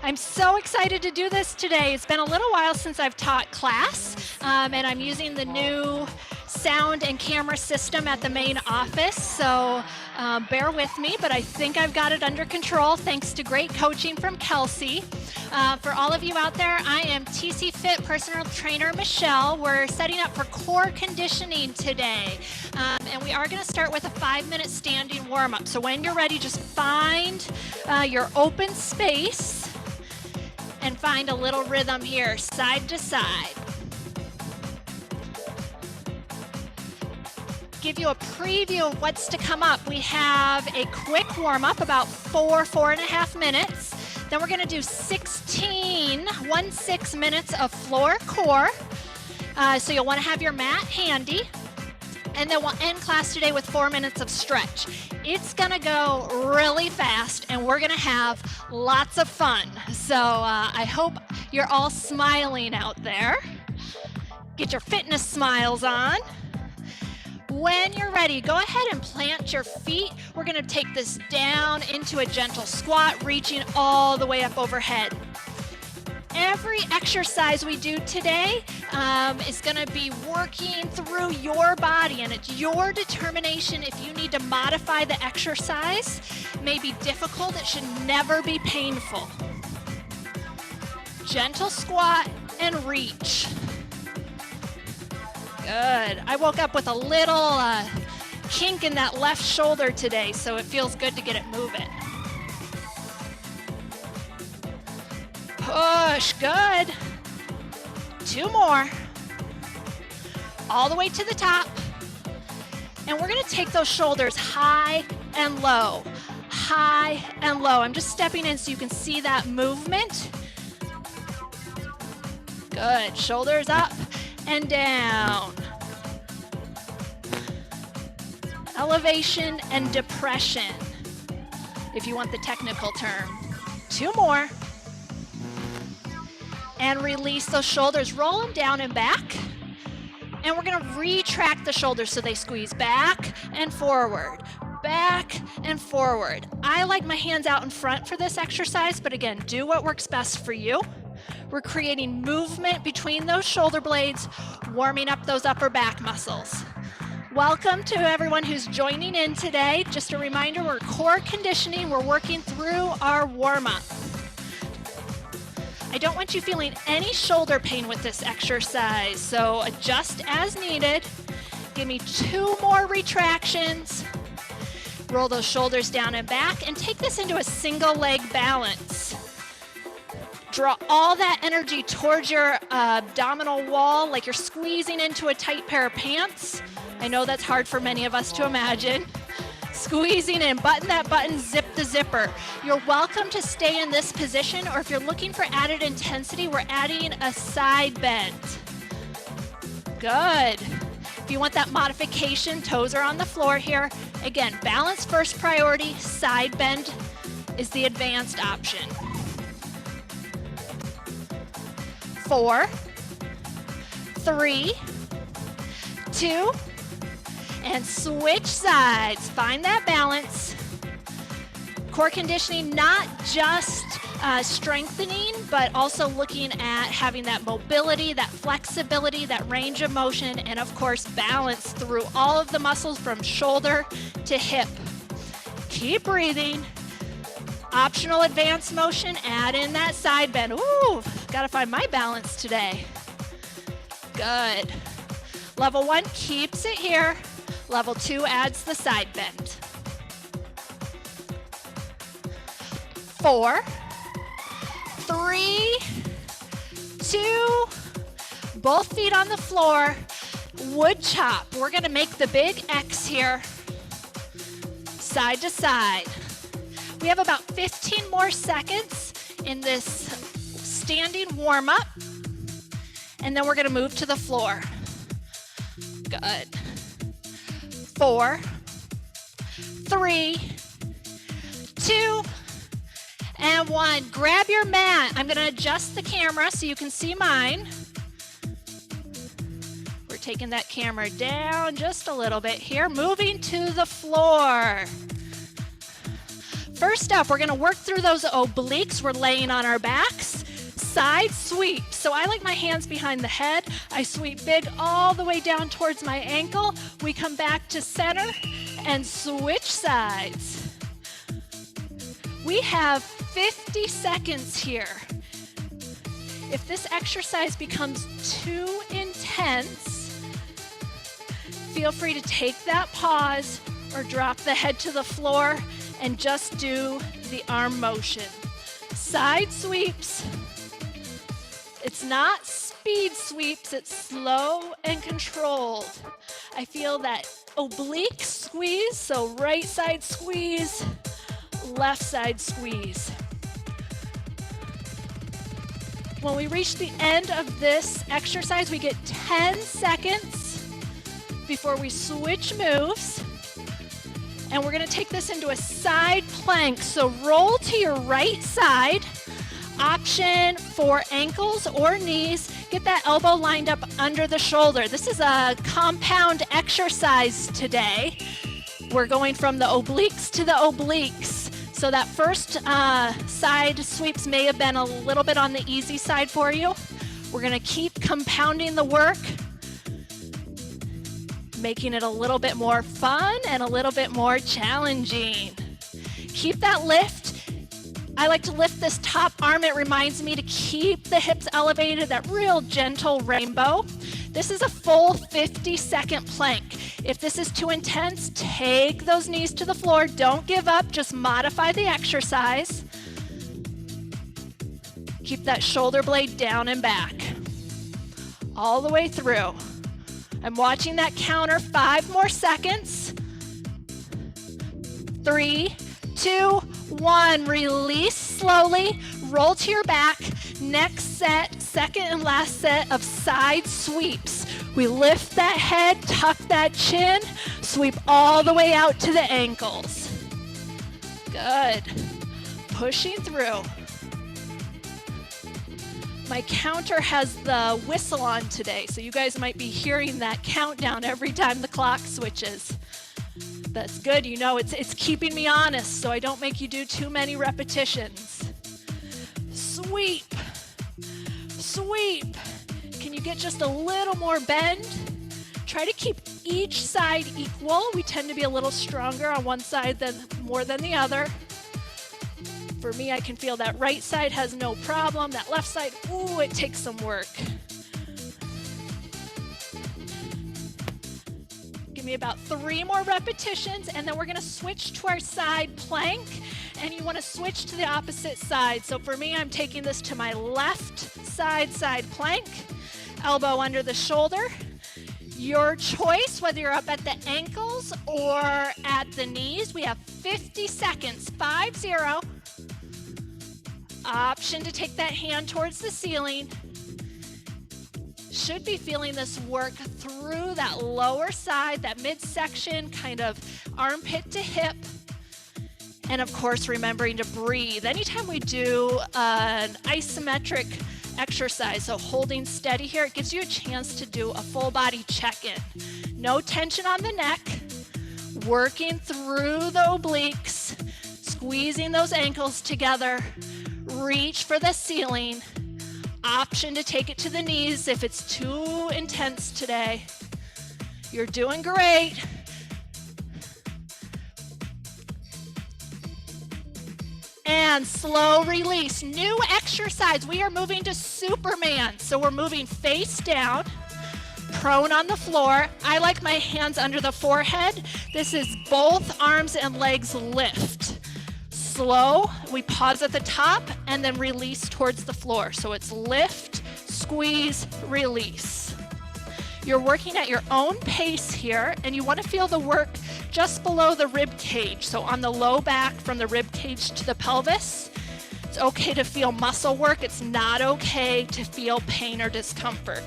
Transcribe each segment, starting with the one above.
I'm so excited to do this today. It's been a little while since I've taught class, and I'm using the new sound and camera system at the main office, so bear with me, but I think I've got it under control thanks to great coaching from Kelsey. For all of you out there, I am TC Fit personal trainer Michelle. We're setting up for core conditioning today, and we are going to start with a 5-minute standing warm-up. So when you're ready, just find your open space and find a little rhythm here, side to side. Give you a preview of what's to come up. We have a quick warm-up, about 4.5 minutes. Then we're gonna do 16 minutes of floor core. So you'll wanna have your mat handy. And then we'll end class today with 4 minutes of stretch. It's gonna go really fast and we're gonna have lots of fun. So I hope you're all smiling out there. Get your fitness smiles on. When you're ready, go ahead and plant your feet. We're gonna take this down into a gentle squat, reaching all the way up overhead. Every exercise we do today is gonna be working through your body, and it's your determination if you need to modify the exercise. It may be difficult, it should never be painful. Gentle squat and reach. Good. I woke up with a little kink in that left shoulder today, so it feels good to get it moving. Push, good. 2 more. All the way to the top. And we're gonna take those shoulders high and low. High and low. I'm just stepping in so you can see that movement. Good. Shoulders up and down. Elevation and depression, if you want the technical term. 2 more. And release those shoulders. Roll them down and back. And we're gonna retract the shoulders so they squeeze back and forward. Back and forward. I like my hands out in front for this exercise, but again, do what works best for you. We're creating movement between those shoulder blades, warming up those upper back muscles. Welcome to everyone who's joining in today. Just a reminder, we're core conditioning. We're working through our warm-up. I don't want you feeling any shoulder pain with this exercise, so adjust as needed. Give me 2 more retractions. Roll those shoulders down and back, and take this into a single leg balance. Draw all that energy towards your abdominal wall like you're squeezing into a tight pair of pants. I know that's hard for many of us to imagine. Squeezing in, button that button, zip the zipper. You're welcome to stay in this position, or if you're looking for added intensity, we're adding a side bend. Good. If you want that modification, toes are on the floor here. Again, balance first priority, side bend is the advanced option. 4, 3, 2, and switch sides. Find that balance. Core conditioning, not just strengthening, but also looking at having that mobility, that flexibility, that range of motion, and of course, balance through all of the muscles from shoulder to hip. Keep breathing. Optional advanced motion, add in that side bend. Ooh, gotta find my balance today. Good. Level 1 keeps it here. Level 2 adds the side bend. 4, 3, 2, both feet on the floor. Wood chop. We're gonna make the big X here. Side to side. We have about 15 more seconds in this standing warm-up, and then we're gonna move to the floor. Good. 4, 3, 2, and 1. Grab your mat. I'm gonna adjust the camera so you can see mine. We're taking that camera down just a little bit here, moving to the floor. First up, we're gonna work through those obliques. We're laying on our backs. Side sweep. So I like my hands behind the head. I sweep big all the way down towards my ankle. We come back to center and switch sides. We have 50 seconds here. If this exercise becomes too intense, feel free to take that pause or drop the head to the floor and just do the arm motion. Side sweeps. It's not speed sweeps, it's slow and controlled. I feel that oblique squeeze, so right side squeeze, left side squeeze. When we reach the end of this exercise, we get 10 seconds before we switch moves. And we're gonna take this into a side plank. So roll to your right side. Option for ankles or knees. Get that elbow lined up under the shoulder. This is a compound exercise today. We're going from the obliques to the obliques. So that first side sweeps may have been a little bit on the easy side for you. We're gonna keep compounding the work, making it a little bit more fun and a little bit more challenging. Keep that lift. I like to lift this top arm. It reminds me to keep the hips elevated, that real gentle rainbow. This is a full 50-second plank. If this is too intense, take those knees to the floor. Don't give up, just modify the exercise. Keep that shoulder blade down and back. All the way through. I'm watching that counter, 5 more seconds. 3, 2, 1. Release slowly, roll to your back. Next set, second and last set of side sweeps. We lift that head, tuck that chin, sweep all the way out to the ankles. Good. Pushing through. My counter has the whistle on today, so you guys might be hearing that countdown every time the clock switches. That's good, you know, it's keeping me honest, so I don't make you do too many repetitions. Sweep, sweep. Can you get just a little more bend? Try to keep each side equal. We tend to be a little stronger on one side more than the other. For me, I can feel that right side has no problem. That left side, ooh, it takes some work. Give me about 3 more repetitions, and then we're gonna switch to our side plank, and you wanna switch to the opposite side. So for me, I'm taking this to my left side plank, elbow under the shoulder. Your choice, whether you're up at the ankles or at the knees. We have 50 seconds, 5-0. Option to take that hand towards the ceiling. Should be feeling this work through that lower side, that midsection, kind of armpit to hip. And of course, remembering to breathe. Anytime we do an isometric exercise, so holding steady here, it gives you a chance to do a full body check-in. No tension on the neck, working through the obliques, squeezing those ankles together, reach for the ceiling. Option to take it to the knees if it's too intense today. You're doing great. And slow release. New exercise. We are moving to Superman. So we're moving face down, prone on the floor. I like my hands under the forehead. This is both arms and legs lift. Slow, we pause at the top and then release towards the floor. So it's lift, squeeze, release. You're working at your own pace here, and you want to feel the work just below the rib cage. So on the low back from the rib cage to the pelvis. It's okay to feel muscle work. It's not okay to feel pain or discomfort.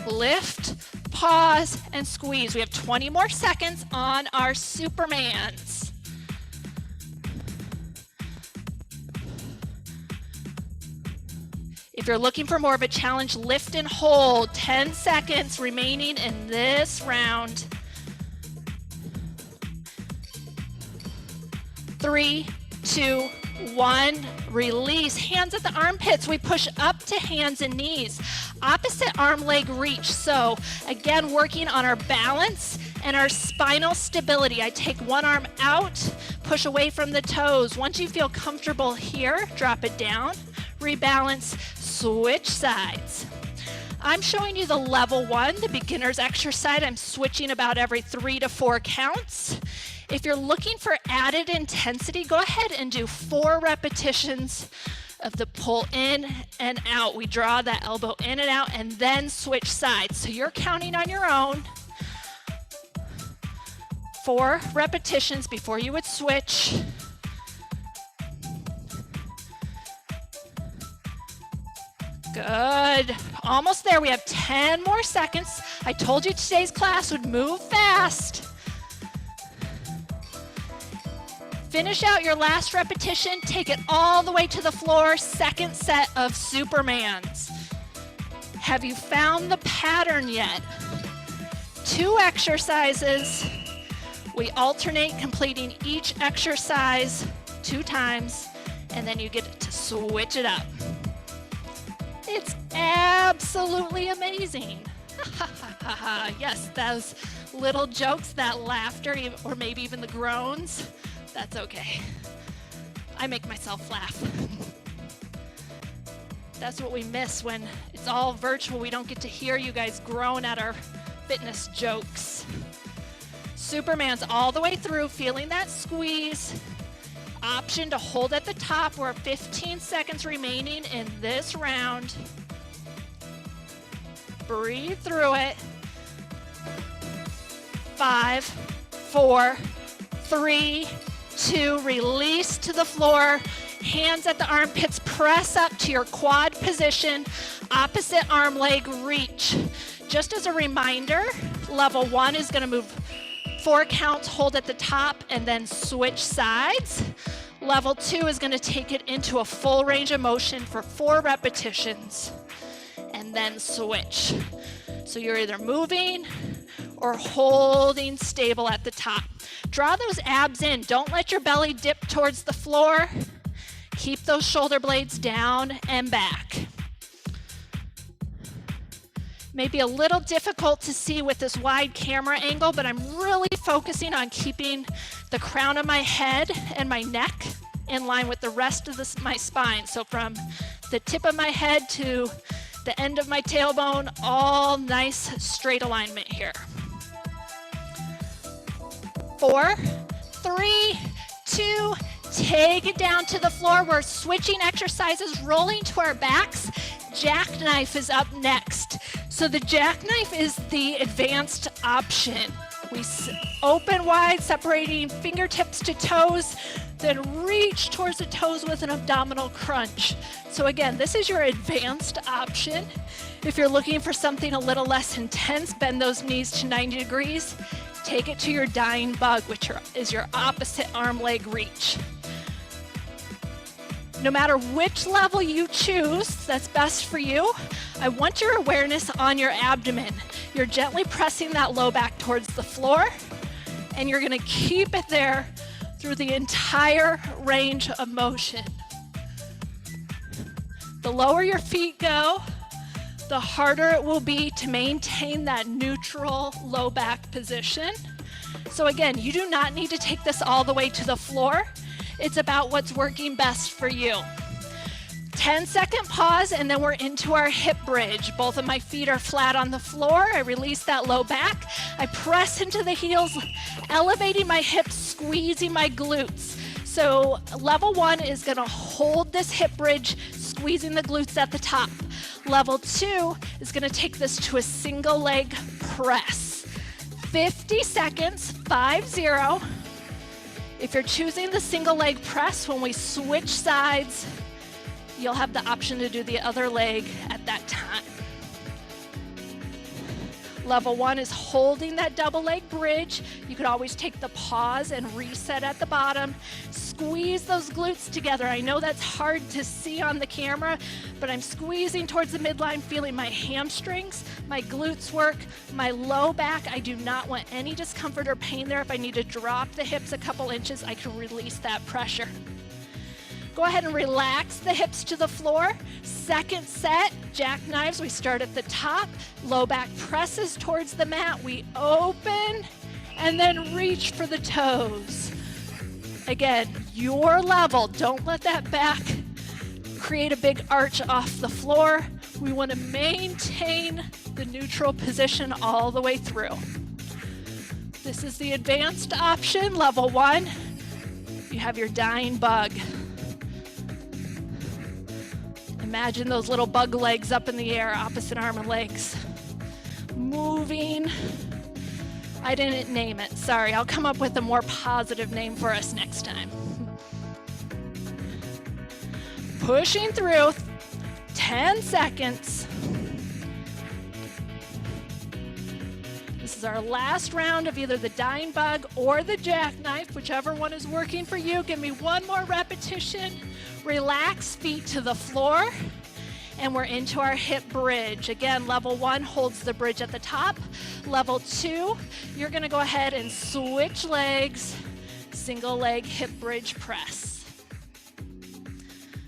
Lift, pause, and squeeze. We have 20 more seconds on our Supermans. If you're looking for more of a challenge, lift and hold. 10 seconds remaining in this round. 3, 2, 1. Release. Hands at the armpits. We push up to hands and knees. Opposite arm leg reach. So again, working on our balance and our spinal stability. I take one arm out, push away from the toes. Once you feel comfortable here, drop it down, rebalance, switch sides. I'm showing you the level 1, the beginner's exercise. I'm switching about every 3 to 4 counts. If you're looking for added intensity, go ahead and do 4 repetitions of the pull in and out. We draw that elbow in and out and then switch sides. So you're counting on your own. 4 repetitions before you would switch. Good. Almost there. We have 10 more seconds. I told you today's class would move fast. Finish out your last repetition. Take it all the way to the floor. Second set of Supermans. Have you found the pattern yet? 2 exercises. We alternate completing each exercise 2 times, and then you get to switch it up. It's absolutely amazing. Yes, those little jokes, that laughter, or maybe even the groans, that's okay. I make myself laugh. That's what we miss when it's all virtual. We don't get to hear you guys groan at our fitness jokes. Superman's all the way through, feeling that squeeze. Option to hold at the top. We're 15 seconds remaining in this round. Breathe through it. 5, 4, 3, 2, release to the floor. Hands at the armpits, press up to your quad position. Opposite arm leg reach. Just as a reminder, level 1 is going to move 4 counts, hold at the top, and then switch sides. Level 2 is going to take it into a full range of motion for 4 repetitions, and then switch. So you're either moving or holding stable at the top. Draw those abs in. Don't let your belly dip towards the floor. Keep those shoulder blades down and back. Maybe a little difficult to see with this wide camera angle, but I'm really focusing on keeping the crown of my head and my neck in line with the rest of my spine. So from the tip of my head to the end of my tailbone, all nice straight alignment here. 4, 3, 2, take it down to the floor. We're switching exercises, rolling to our backs. Jackknife is up next. So the jackknife is the advanced option. We open wide, separating fingertips to toes, then reach towards the toes with an abdominal crunch. So again, this is your advanced option. If you're looking for something a little less intense, bend those knees to 90 degrees. Take it to your dying bug, which is your opposite arm leg reach. No matter which level you choose that's best for you, I want your awareness on your abdomen. You're gently pressing that low back towards the floor, and you're gonna keep it there through the entire range of motion. The lower your feet go, the harder it will be to maintain that neutral low back position. So again, you do not need to take this all the way to the floor. It's about what's working best for you. 10-second pause, and then we're into our hip bridge. Both of my feet are flat on the floor. I release that low back. I press into the heels, elevating my hips, squeezing my glutes. So level 1 is gonna hold this hip bridge, squeezing the glutes at the top. Level 2 is gonna take this to a single leg press. 50 seconds, 5-0. If you're choosing the single leg press, when we switch sides, you'll have the option to do the other leg at that time. Level 1 is holding that double leg bridge. You could always take the pause and reset at the bottom. Squeeze those glutes together. I know that's hard to see on the camera, but I'm squeezing towards the midline, feeling my hamstrings, my glutes work, my low back. I do not want any discomfort or pain there. If I need to drop the hips a couple inches, I can release that pressure. Go ahead and relax the hips to the floor. Second set, jackknives. We start at the top. Low back presses towards the mat. We open and then reach for the toes. Again, your level. Don't let that back create a big arch off the floor. We want to maintain the neutral position all the way through. This is the advanced option, level 1. You have your dying bug. Imagine those little bug legs up in the air, opposite arm and legs. Moving. I didn't name it, sorry. I'll come up with a more positive name for us next time. Pushing through, 10 seconds. This is our last round of either the dying bug or the jackknife, whichever one is working for you. Give me one more repetition. Relax, feet to the floor, and we're into our hip bridge. Again, level 1 holds the bridge at the top. Level 2, you're gonna go ahead and switch legs, single leg hip bridge press.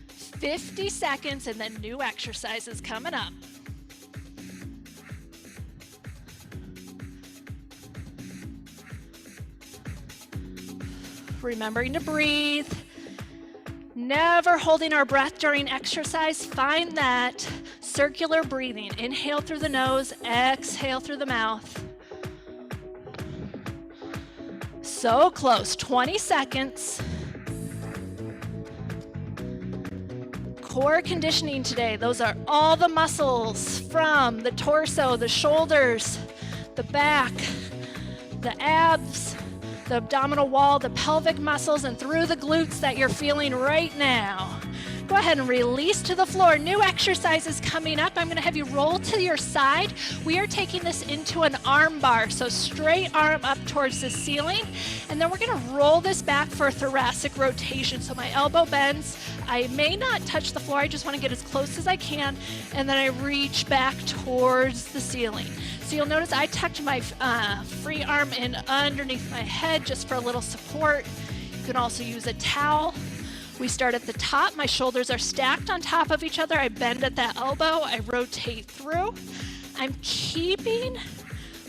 50 seconds and then new exercises coming up. Remembering to breathe. Never holding our breath during exercise. Find that circular breathing. Inhale through the nose, exhale through the mouth. So close, 20 seconds. Core conditioning today. Those are all the muscles from the torso, the shoulders, the back, the abs, the abdominal wall, the pelvic muscles, and through the glutes that you're feeling right now. Go ahead and release to the floor. New exercises coming up. I'm going to have you roll to your side. We are taking this into an arm bar, so straight arm up towards the ceiling, and then we're going to roll this back for a thoracic rotation. So my elbow bends. I may not touch the floor. I just want to get as close as I can, and then I reach back towards the ceiling. So you'll notice I tucked my free arm in underneath my head just for a little support. You can also use a towel. We start at the top. My shoulders are stacked on top of each other. I bend at that elbow. I rotate through. I'm keeping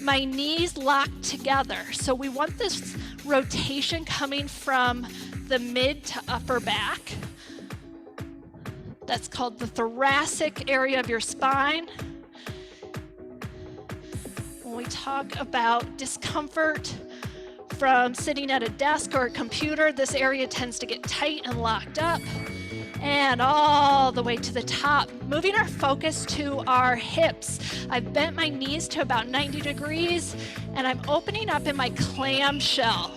my knees locked together. So we want this rotation coming from the mid to upper back. That's called the thoracic area of your spine. When we talk about discomfort from sitting at a desk or a computer, this area tends to get tight and locked up. And all the way to the top, moving our focus to our hips. I've bent my knees to about 90 degrees, and I'm opening up in my clamshell.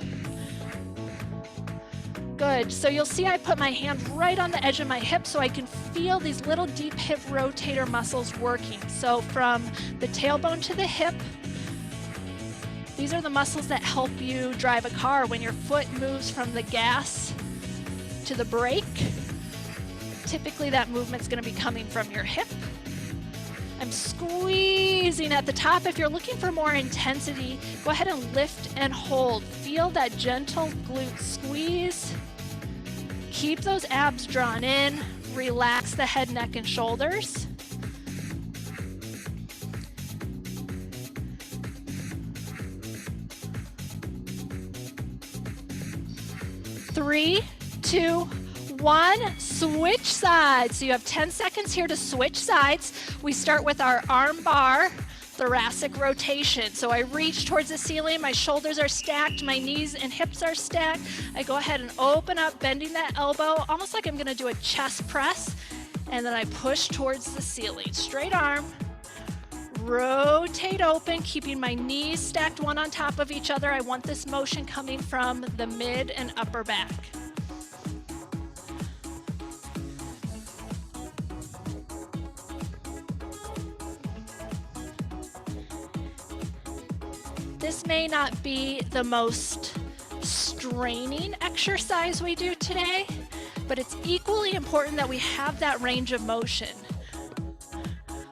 Good, so you'll see I put my hand right on the edge of my hip so I can feel these little deep hip rotator muscles working. So from the tailbone to the hip, these are the muscles that help you drive a car when your foot moves from the gas to the brake. Typically that movement's going to be coming from your hip. I'm squeezing at the top. If you're looking for more intensity, go ahead and lift and hold. Feel that gentle glute squeeze. Keep those abs drawn in. Relax the head, neck, and shoulders. Three, two, 1, switch sides. So you have 10 seconds here to switch sides. We start with our arm bar thoracic rotation. So I reach towards the ceiling, my shoulders are stacked, my knees and hips are stacked. I go ahead and open up, bending that elbow, almost like I'm gonna do a chest press, and then I push towards the ceiling. Straight arm, rotate open, keeping my knees stacked one on top of each other. I want this motion coming from the mid and upper back. may not be the most straining exercise we do today, but it's equally important that we have that range of motion.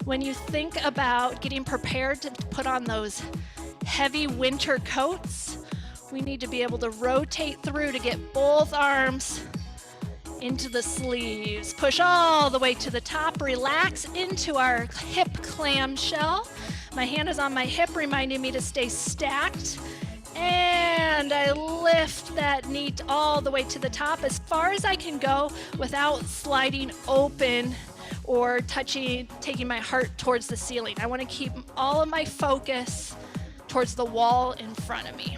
When you think about getting prepared to put on those heavy winter coats, we need to be able to rotate through to get both arms into the sleeves. Push all the way to the top, relax into our hip clamshell. My hand is on my hip, reminding me to stay stacked. And I lift that knee all the way to the top as far as I can go without sliding open or taking my heart towards the ceiling. I want to keep all of my focus towards the wall in front of me.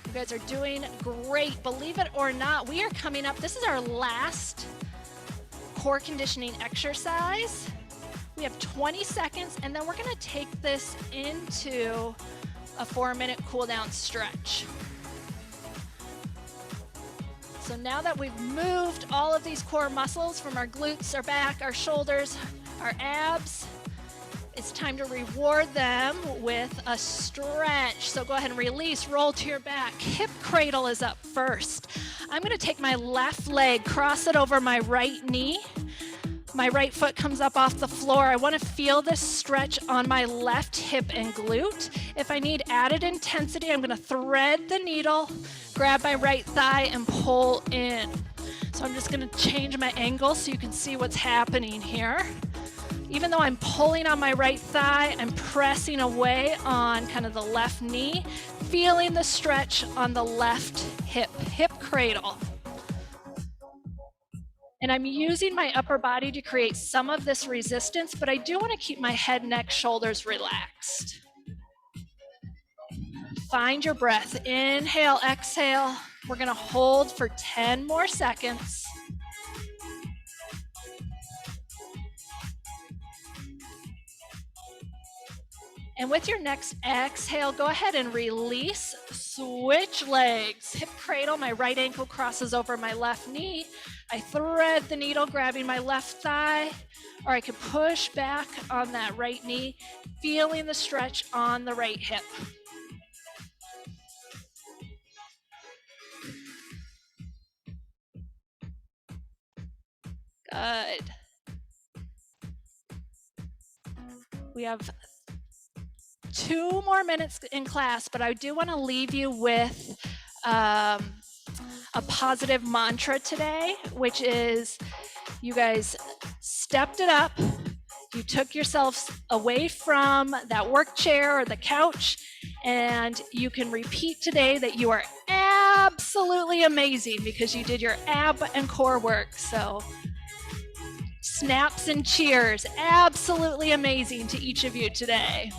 You guys are doing great. Believe it or not, we are coming up. This is our last core conditioning exercise. We have 20 seconds, and then we're going to take this into a 4-minute cool down stretch. So now that we've moved all of these core muscles from our glutes, our back, our shoulders, our abs, it's time to reward them with a stretch. So go ahead and release, roll to your back. Hip cradle is up first. I'm going to take my left leg, cross it over my right knee. My right foot comes up off the floor. I want to feel this stretch on my left hip and glute. If I need added intensity, I'm going to thread the needle, grab my right thigh, and pull in. So I'm just going to change my angle so you can see what's happening here. Even though I'm pulling on my right thigh, I'm pressing away on kind of the left knee, feeling the stretch on the left hip, hip cradle. And I'm using my upper body to create some of this resistance, but I do want to keep my head, neck, shoulders relaxed. Find your breath. Inhale, exhale. We're going to hold for 10 more seconds. And with your next exhale, go ahead and release. Switch legs. Hip cradle, my right ankle crosses over my left knee. I thread the needle, grabbing my left thigh, or I could push back on that right knee, feeling the stretch on the right hip. Good. We have 2 more minutes in class, but I do want to leave you with a positive mantra today, which is you guys stepped it up. You took yourselves away from that work chair or the couch, and you can repeat today that you are absolutely amazing because you did your ab and core work. So snaps and cheers, absolutely amazing to each of you today.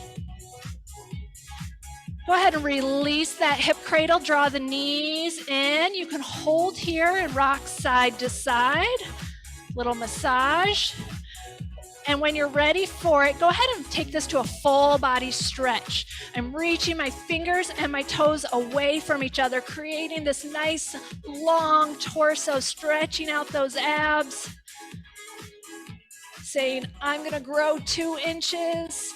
Go ahead and release that hip cradle, draw the knees in. You can hold here and rock side to side, little massage. And when you're ready for it, go ahead and take this to a full body stretch. I'm reaching my fingers and my toes away from each other, creating this nice long torso, stretching out those abs. Saying, I'm gonna grow 2 inches.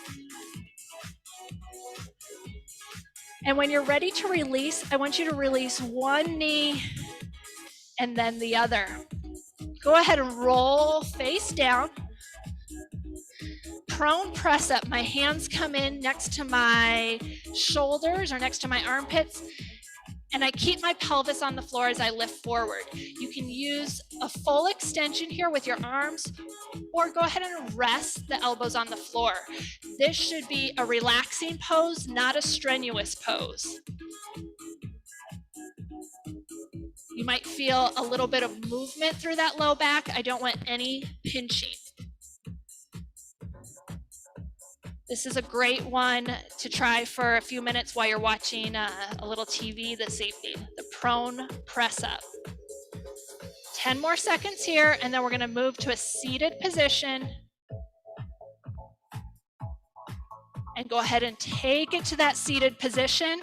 And when you're ready to release, I want you to release one knee and then the other. Go ahead and roll face down. Prone press up. My hands come in next to my shoulders or next to my armpits, and I keep my pelvis on the floor as I lift forward. You can use a full extension here with your arms, or go ahead and rest the elbows on the floor. This should be a relaxing pose, not a strenuous pose. You might feel a little bit of movement through that low back. I don't want any pinching. This is a great one to try for a few minutes while you're watching a little TV this evening. The prone press up. 10 more seconds here, and then we're going to move to a seated position. And go ahead and take it to that seated position.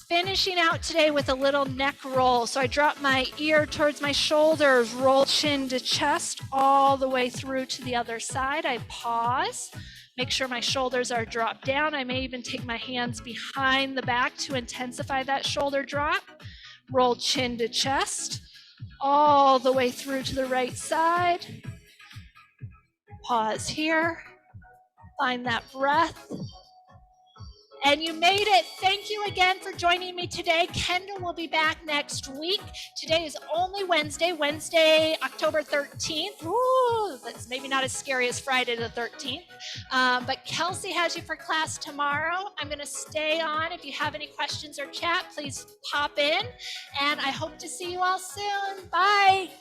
Finishing out today with a little neck roll. So I drop my ear towards my shoulders, roll chin to chest all the way through to the other side. I pause, make sure my shoulders are dropped down. I may even take my hands behind the back to intensify that shoulder drop. Roll chin to chest, all the way through to the right side. Pause here, find that breath. And you made it. Thank you again for joining me today. Kendall will be back next week. Today is only Wednesday, October 13th. Ooh, that's maybe not as scary as Friday the 13th. But Kelsey has you for class tomorrow. I'm going to stay on. If you have any questions or chat, please pop in. And I hope to see you all soon. Bye.